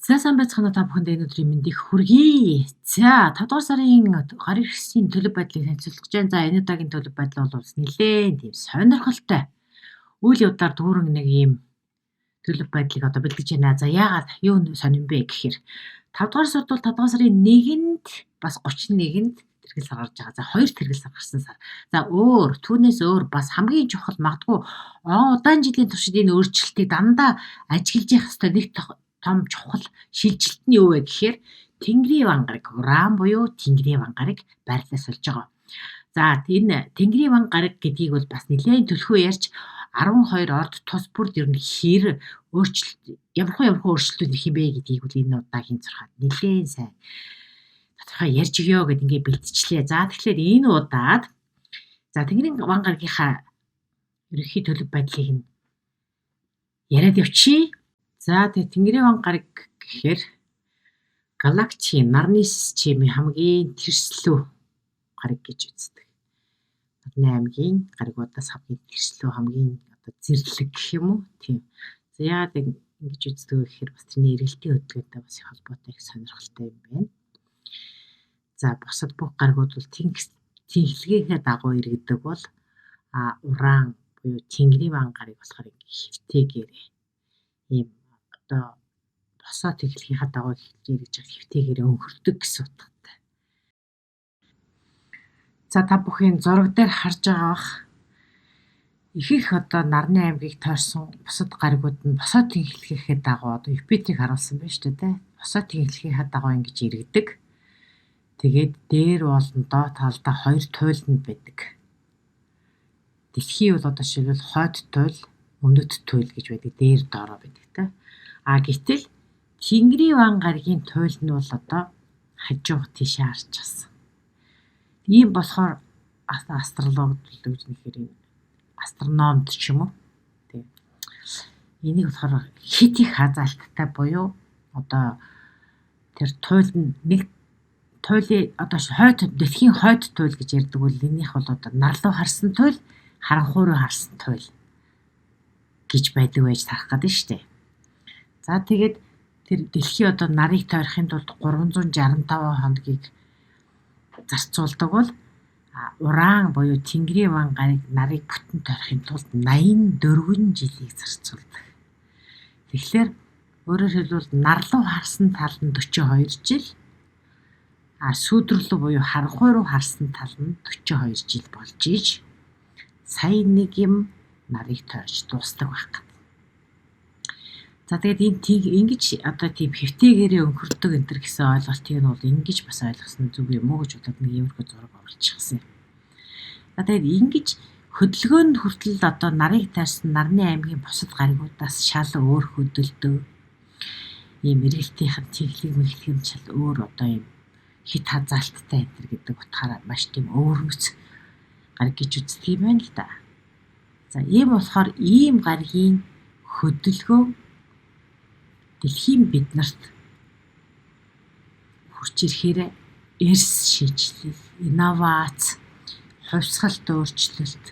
За сайн байцгаана та бүхэнд энэ өдрийн мэндийг хүргэе. За 5 дугаар сарын гар ирсний төлөв байдлыг танилцуулах гэж байна. За энэ удаагийн төлөв байдал бол нэлээд тийм сонирхолтой. Үйл явдлаар дүүрэн нэг ийм төлөв байдлыг одоо бэлдэж байна. За яагаад юу сонирн бэ гэхээр 5 дугаар сард бол 5 дугаар сарын 1-нд бас 31-нд тэргэл сар гарч байгаа. За 2 тэргэл сар гарсан сар. За түүнээс өөр бас хамгийн чухал магадгүй удаан жилийн туршид энэ өөрчлөлтийг дандаа ажиглаж явах хэрэгтэй нэг том чухал шилжилт нь юу вэ гэхээр Тэнгэрийн вангарыг уран буюу Тэнгэрийн вангарыг байрлаас олж байгаа. За энэ Тэнгэрийн вангарыг гэдгийг бол бас нэлээд төлхөө ярьж 12 орд тус бүрд ер нь хэр өөрчлөлт ямар өөрчлөлтүүд их юм бэ гэдгийг бол энэ удаагийн зурхаад нэлээд сайн тодорхой ярьж өгье гэд ингээ бэлтжлээ. За тэгэхээр энэ удаад за Тэнгэрийн вангаргийнхаа ерөнхий төлөв байдлыг нь яриад явчихъя. За тэгээ Тэнгэрийн вангарыг гэхээр галактикийн нарны системийн хамгийн тэрслүү гариг гэж үздэг. Нарны аймгийн гаригуудаас хамгийн тэрслүү хамгийн одоо зэрлэг гэх юм уу? Тийм. За яагаад ингэж үздэг вэ гэхээр бас тэрний эргэлтийн хөдөлгөөнтэй бас их холбоотой их сонирхолтой юм байна. За бусад бүх гаригууд бол тэнхлэгээхээ дагуу иргэдэг бол уран буюу Тэнгэрийн вангарыг болохоор хэвтэйгээр ийм одоо босоо тэнхлэхийнхаа дагуу ирж байгаа хэвтэйгээр өнхөрдөг гэсэн утгатай. За та бүхэн зураг дээр харж байгаа бах их одоо нарны аймгийг тойрсон бусад гаригууд нь босоо тэнхлэхийнхээ дагуу одоо Юпитерийг харуулсан байна шүү дээ. Босоо тэнхлэхийнхаа дагуу ингэж иргэдэг. Тэгээд дээр болон доод талдаа 2 туйланд байдаг. Дэлхий бол одоо жишээлбэл хойд туйл, өмнөд туйл гэж байдаг. Дээр доороо байдаг та. Гэтэл Тэнгэрийн вангаргийн туйл нь бол одоо хажууг тийшээ харж байгаа. Ийм болохоор астрологид л гэж нэхэр астрономд ч юм уу. Тийм. Энийг болохоор хит их хазаалттай буюу одоо тэр туйл нь нэг туйлын одоо дэлхийн хойд туйл гэж ярьдаг бол энийх бол одоо нар руу харсан туйл, харанхуй руу харсан туйл гэж байдаг байж тарах гэдэг нь шүү дээ. За тэгээд тэр дэлхий одоо нарыг тойрохын тулд 365 хоногийг зарцуулдаг бол уран буюу Тэнгэрийн вангарыг нарыг бүтэн тойрохын тулд 84 жилийг зарцуулдаг. Тэгэхээр өөрөөр хэлбэл нар руу харсан тал нь 42 жил, сүүдрэл буюу харанхуй руу харсан тал нь 42 жил болж ийж сая нэг юм нарыг тойрч дуустдаг байх гэдэг. За тэгээд ингэж одоо тийм хэвтэйгээрээ өнхөрдөг энэ төр гэсэн ойлголтыг нь бол ингэж бас ойлгосон зүг юм уу гэж бодоод нэг иймэрхүү зураг оруулчихсан юм. За тэгээд ингэж хөдөлгөөнд хүртэл одоо нарыг тайрсан нарны аймгийн бусад гаригуудаас шал өөр хөдөлдөг. Ийм эргэлтийнхэн мэхлэг нь шал өөр одоо ийм хит хазаалттай энэ гэдэг утгаараа маш тийм өөрмөц гариг гэж үздэг юм байна л да. За ийм болохоор ийм гаригийн хөдөлгөөн дэлхийн биднэрт хурж ирэхээр эрс шинжилэл, инновац, хувьсгалт өөрчлөлт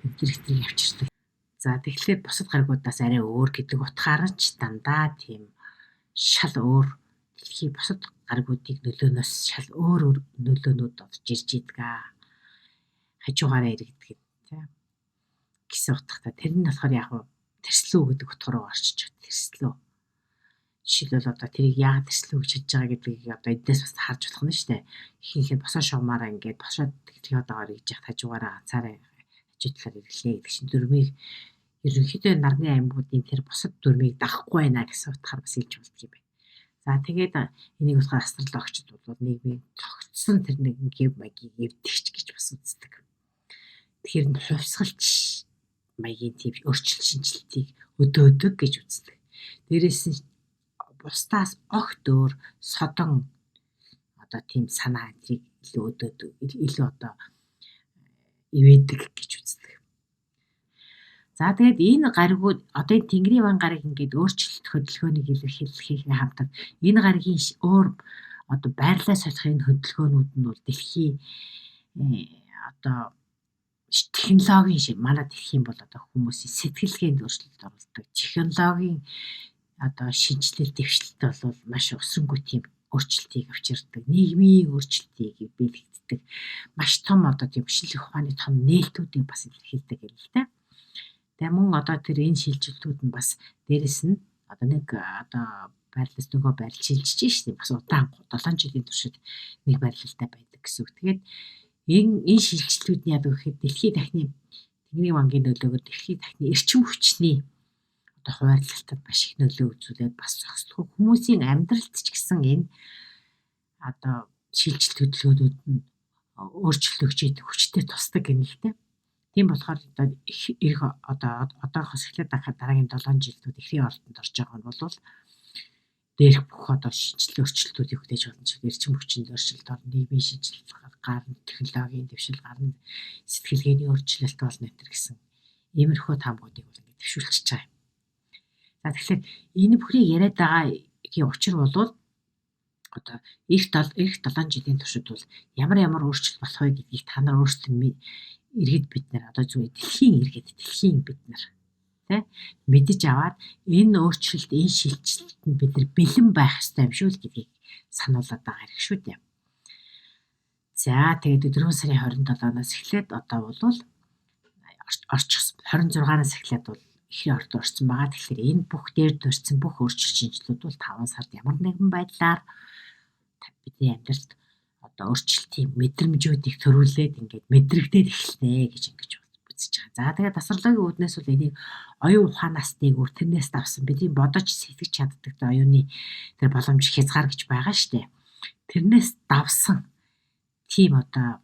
энэ явчихдаг. За тэгэхээр бусад гаригуудаас арай өөр гэдэг утгаараа ч дандаа тийм шал өөр дэлхийн бусад гаригуудыг нөлөөнөөс шал өөр нөлөөнүүд орж ирж идэг. Хажуугаараа иргэдэг тийм гэсэн утгатай. Тэр нь болохоор яг тэрслүү гэдэг утга руу орчиж байгаа. Тэрслүү. Жишээлбэл одоо тэрийг яагаад тэрслүү гэж хэлж байгаа гэдгийг одоо эднээс бас харж болох нь шүү дээ. Ихэнх босоо шугамаараа ингээд босоо тэнхлэхээ дагаар ирж яхад хажуугаараа ганцаараа хажуу талаар ирлээ гэдэг чинь дүрмийг ерөнхийдөө нарны аймагуудын тэр бусад дүрмийг дагахгүй байна гэсэн утгаар бас хэлж болдог юм байна. За тэгээд энийг болохоор астрологчид бол нийгмийн тогтсон тэр нэгэн гэв маягийг эвдэгч гэж бас үздэг. Тэгэхээр нь хувьсгалч маягийн тийм өөрчлөлт шинжилтийг өдөөдөг гэж үздэг. Дээрээс нь бусдаас огт өөр содон одоо тийм санаа энтрийг илүү өдөөдөг, илүү одоо ивэдэг гэж үздэг. За тэгээд энэ гаригууд одоо энэ Тэнгэрийн вангарыг ингээд өөрчлөлт хөдөлгөөнийг илэрхийлэхийн хамтад энэ гаригийн өөр одоо байрлал солих энэ хөдөлгөөнүүд нь бол дэлхийн одоо технологийн шиг манай дэлхийн бол одоо хүмүүсийн сэтгэлгээнд өөрчлөлт оруулдаг. Технологийн одоо шинжилэл дэвшилт бол маш усрангүй тийм өөрчлөлтийг авчирдаг. Нийгмийн өөрчлөлтийг бэлэгддэг. Маш том одоо тийм шинжлэх ухааны том нээлтүүдийг бас илэрхийлдэг юм л та. Тэгээ мөн одоо тэр энэ шилжилтүүд нь бас дээрэс нь одоо нэг одоо байрлалаас нөгөө байрлал шилжиж штеп бас удаан 7 жилийн туршид нэг байрлалтай байдаг гэсэн үг. Тэгээд энэ шилжилтүүд нь яг гэхэд дэлхийн дахны Тэнгэрийн вангийн нөлөөгөөр дэлхийн дахны эрчим хүчний одоо хуваарлалтад маш их нөлөө үзүүлээд бас зохистой хүмүүсийн амьдралд ч гэсэн энэ одоо шилжилт хөдөлгөөнүүд нь өөрчлөгдөж идэх хүчтэй тусдаг юм л дээ. Тийм болохоор одоо их одоохоос эхлээд дараагийн 7 жилдүүд эхрийн оролтонд орж байгаа нь бол дээрх бүх одоо шинжилгээ өөрчлөлтүүдийг хүлээж авах шиг эрчим хүчний өөрчлөлт орно, нийгмийн шинжилт гарна, технологийн дэвшил гарна, сэтгэлгээний өөрчлөлт болно гэтэр гэсэн иймэрхүү таамагуудыг бол ингэ дэвшүүлчихэж байгаа юм. За тэгэхээр энэ бүхнийг яриад байгаагийн учир бол одоо эх 7 жилийн туршид бол ямар өөрчлөлт болох вэ гэдгийг та нар өөрсдөө иргэд бид нар одоо зүгээр дэлхийн бид нар тий мэдэж аваад энэ өөрчлөлт энэ шилжилтэнд бид нар бэлэн байх ёстой юм шүү л гэдгийг сануулад байгаа хэрэг шүү дээ. За тэгээд 4 сарын 27-наас эхлээд одоо бол орчихсон 26-наас эхлээд бол эхрийн орд орсон байгаа. Тэгэхээр энэ бүх дээр дурдсан бүх өөрчлөлт шинжилгүүд бол 5 сард ямар нэгэн байдлаар бидний амьдралд одоо өөрчлөлтийн мэдрэмжүүдийг төрүүлээд ингээд мэдрэгдээд эхэлнэ гэж ингэж үзэж байгаа. За тэгээд тасарлагын үүднээс бол энийг оюун ухаанаас дээгүүр тэрнээс давсан бидний бодож сэтгэж чаддаг оюуны тэр боломж хязгаар гэж байгаа штэ. Тэрнээс давсан тийм одоо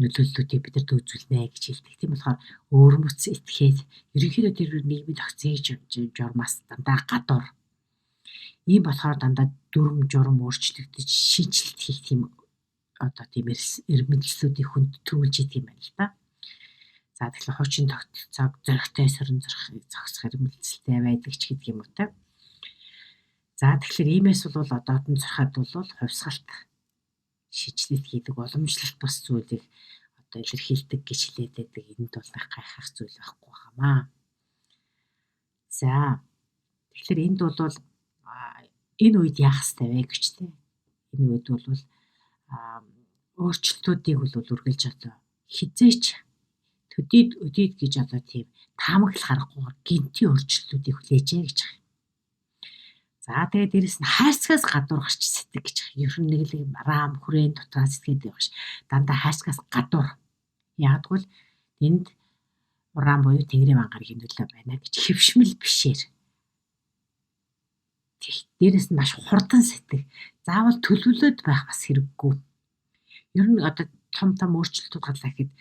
нөлөөллүүдийг бид нарт үзүүлнэ гэж хэлдэг. Тийм болохоор өөрмөц этгээд ерөнхийдөө тэр нийгмийн тогтцыг журмаас дандаа гадуур. Ийм болохоор дандаа дүрм журм өөрчлөгдөж шинжилт хийх тийм одоо тийм эрмэлзлүүдийг хүнд төрүүлж идэг юм байна л да. За тэгэхээр хуучин тогтолцоог зөрөгтэй сөрөн зогсох эрмэлзэлтэй байдаг ч гэдэг юм уу те. За тэгэхээр иймээс бол одоодон зурхад бол хувьсгалт шийдлэл хийдэг уламжлалт бас зүйлийг одоо илэрхийлдэг гэж хэлээд байдаг. Энд бол гайхах зүйл байхгүй байгаамаа. За тэгэхээр энд бол энэ үед яах ёстой вэ гэж те. Энэ үед бол өөрчлөлтүүдийг бол үргэлж одоо хизээч төдийд гэж одоо тийм таамаглах аргагүйгээр гинтийн өөрчлөлтүүдийг хүлээжээ гэж байна. За тэгээд дээрэс нь хайрцагаас гадуур гарч сэтгэх гэж байна. Ер нь нэг л рам хүрээнд дотор сэтгэдэг байх ш. Дандаа хайрцагаас гадуур. Ягдгүйл энд рам буюу Тэнгэрийн ван гарагийн нөлөө байна гэж хэвшмэл бишээр. Дээрэс нь маш хурдан сэтгэх. Заавал төлөвлөд байх бас хэрэггүй. Ер нь одоо том өөрчлөлтүүд гарлаа гэхэд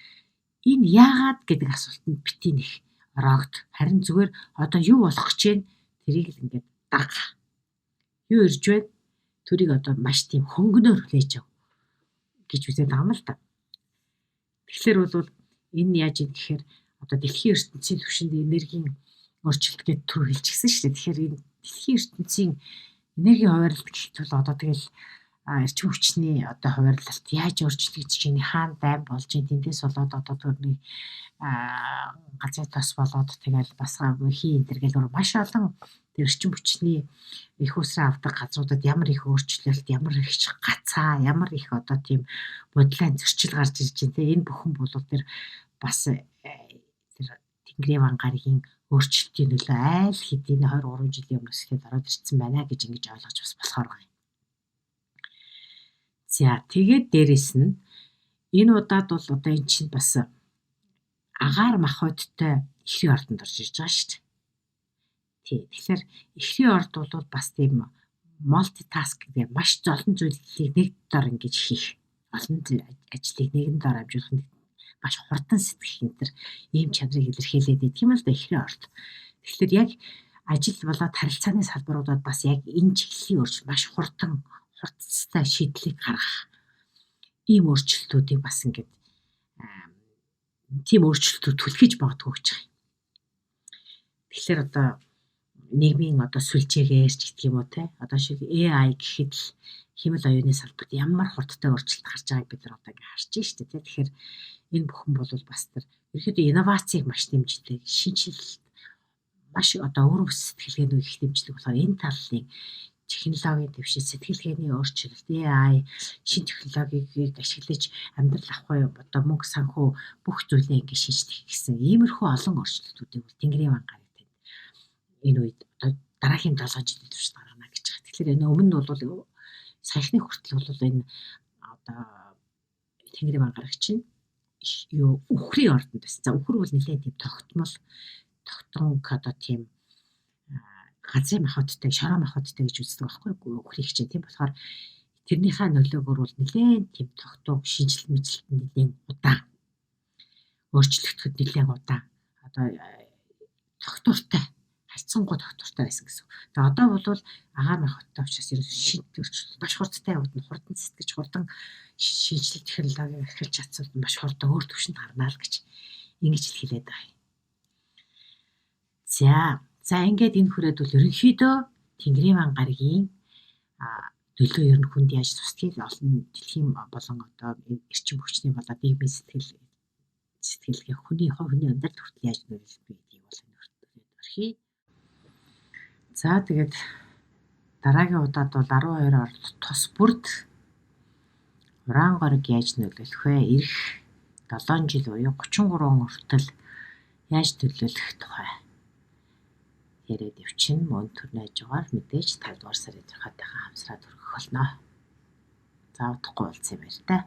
энэ яагаад гэдэг асуултанд бити нэх ороогд. Харин зүгээр одоо юу болох гэж вэ? Тэрийг л ингээд даг. Юу ирж байна? Тэрийг одоо маш тийм хөнгөнөөр хүлээж ав гэж үзээд байгаа юм л та. Тэгэхээр бол энэ яаж юм гэхээр одоо дэлхийн ертөнцийн түвшинд энергийн өөрчлөлт гэдэг төр хэлчихсэн шүү дээ. Тэгэхээр энэ дэлхийн ертөнцийн энергийн хуваарлалт гэхэд бол одоо тэгэл эрчим хүчний одоо хуваарлалт яаж өөрчлөгдөж чинь хаана дайм болж тэндээс болоод одоо төрний газрын тос болоод тэгэл бас хийн энергигээр маш олон эрчим хүчний их усраа авдаг газруудад ямар их өөрчлөлт, ямар их гацаа, ямар их одоо тийм бодлын зөрчил гарч ирж байна те. Энэ бүхэн бол тэр бас тэр Тэнгэрийн ван гарагийн өөрчлөлтийн нөлөө айл хэдийн 23 жилийн өмнөөс эхлээд ороод ирсэн байна гэж ингэж ойлгож бас болохоор байна. За тэгээд дээрэс нь энэ удаад бол одоо эн чинь бас агаар махбодтой эхрийн ордонд орж ирж байгаа шүү дээ. Тэгэхээр эхрийн орд бол бас тийм мультитаск гэдэг маш золон зүйлийг нэг дор ингэж хийх, олон ажлыг нэгэн дор амжуулах, маш хурдан сэтгэх энэ төр ийм чанарыг илэрхийлээд байдаг юм л да эхрийн орд. Тэгэхээр яг ажил болоод харилцааны салбаруудад бас яг энэ чиглэлийн өөрчлөлт маш хурдцтай шийдлийг гаргах ийм өөрчлөлтүүдийг бас ингээд тийм өөрчлөлтүүд түлхэж магадгүй гэж байна. Тэгэхээр одоо нийгмийн одоо сүлжээгээр ч гэдэг юм уу те. Одоо шиг AI гэхэд л хэмэл оюуны салбарт ямар хурдтай өөрчлөлт гарч байгааг бид нар одоо ингээд харж байна шүү дээ те. Тэгэхээр энэ бүхэн бол бас тэр ерөөхдөө инновацийг маш дэмждэг, шинжилэлт маш одоо өрөм сэтгэлгээний их дэмжлэг болохоор энэ талын технологийн дэвшил, сэтгэлгээний өөрчлөлт, AI, шинэ технологиг ашиглаж амьдрал авахгүй одоо мөнгө санхүү бүх зүйлээ ингэ шинжлэх гэсэн иймэрхүү олон өөрчлөлтүүдийг бол Тэнгэрийн ван гараг тань энэ үед одоо дараагийн 7 жилийн турш гаргана гэж байгаа. Тэгэхээр энэ өмнө нь бол саяхны хүртэл бол энэ одоо Тэнгэрийн ван гараг чинь юу үхрийн ордонд байсан. За үхэр бол нэлээд тийм тогтмол одоо тийм газрын махбодтой, шороо махбодтой гэж үздэг байхгүй үхрийг чинь. Тийм болохоор тэрнийхээ нөлөөгөөр бол нэлээд тийм тогтмол шинжилт мэжилт нэлээд удаан өөрчлөгдөхөд нэлээд удаан одоо тогтвортой харьцангуй тогтвортой байсан гэсэн. Тэгээ одоо бол агаар махбодтой учраас шинэ өөрчлөлт маш хурдтай явагдана. Хурдан сэтгэж хурдан шинжилт технологиг ахиулж чадсан маш хурдан өөр түвшинд гарнаа л гэж ингэж хэлээд байгаа. За ингээд энэ хүрээд бол ерөнхийдөө Тэнгэрийн ван гарагийн нөлөө ер нь хүнд яаж тусдгийг олон дэлхийн болон одоо эрчим хүчний болоод нийгмийн сэтгэлгээ хүний амьдралд хүртэл яаж нөлөөлөх вэ гэдгийг бол өнөөдөр орхий. За тэгээд дараагийн удаад бол 12-оор тус бүрд уран гориг яаж нөлөөлөх вэ? Ирэх 7 жил буюу 33 он хүртэл яаж нөлөөлөх тухай яриад явчихна. Мөн төрний хажуугаар мэдээж 5 дугаар сарын 6-тайгаа хамсраад өргөх болно. За удахгүй уулзъя баяр та.